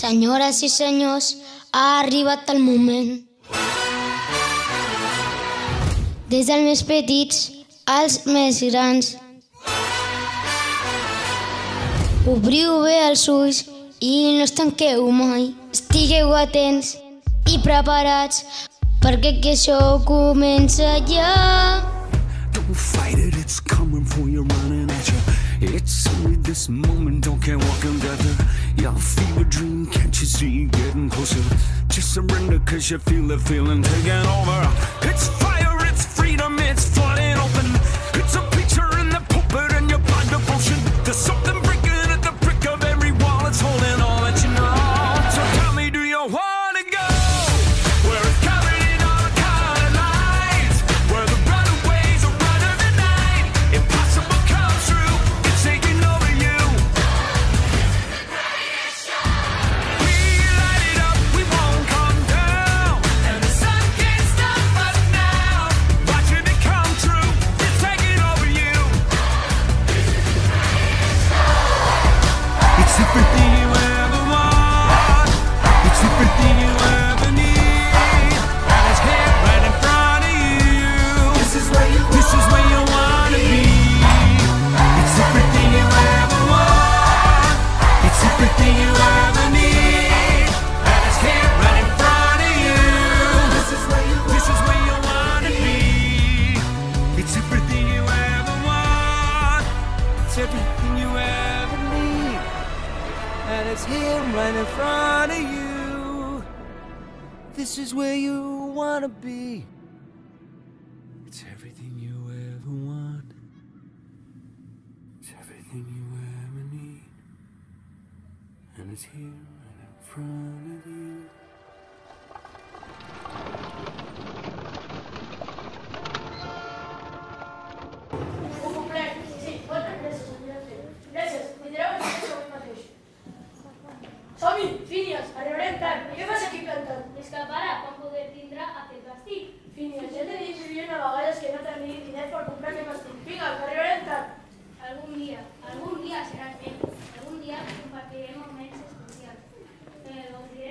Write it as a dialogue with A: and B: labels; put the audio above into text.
A: Senyores i senyors, ha arribat el moment. Des dels més petits als més grans. Obriu bé els ulls i no us tanqueu mai. Estigueu atents i preparats perquè que això comença ja.
B: Don't fight it, it's coming for you, running at you. It's only this moment, don't care what can gather. Your fever dream, can't you see getting closer? Just surrender cause you feel the feeling taking over. It's fire, it's freedom, it's flooding open. It's a picture in the pulpit and your blind devotion. There's something breaking at the brick of every wall. It's holding all that you know. So tell me, do you want to go where it's covered in all the colored lights, where the runaways are running the night? Impossible comes true, it's taking over you. We light it up, we won't come down, and the sun can't stop us now. Watching it come true, it's taking over you. It's everything you ever want, it's everything you ever need, and it's here right in front of you. This is where you wanna be. It's everything you ever want, it's everything you ever need, and it's here right in front of you. This is where you wanna be. It's everything you ever want, it's everything you ever need, and it's here right in front of you. This is where you wanna be. It's everything you ever want, it's everything you ever need, and it's here right in front of you.
C: Un complet, sí, moltes gràcies, senyor. Gràcies, vindreu a fer avui mateix. Som-hi, Phineas, arribarem tard. I què fas aquí plantant?
D: És que pare, quan poder tindrà aquest vestit?
C: Phineas, ja t'he dit milions de vegades que no tenia diners per comprar aquest vestit. Vinga, que arribarem tard.
D: Algun dia serà que algun dia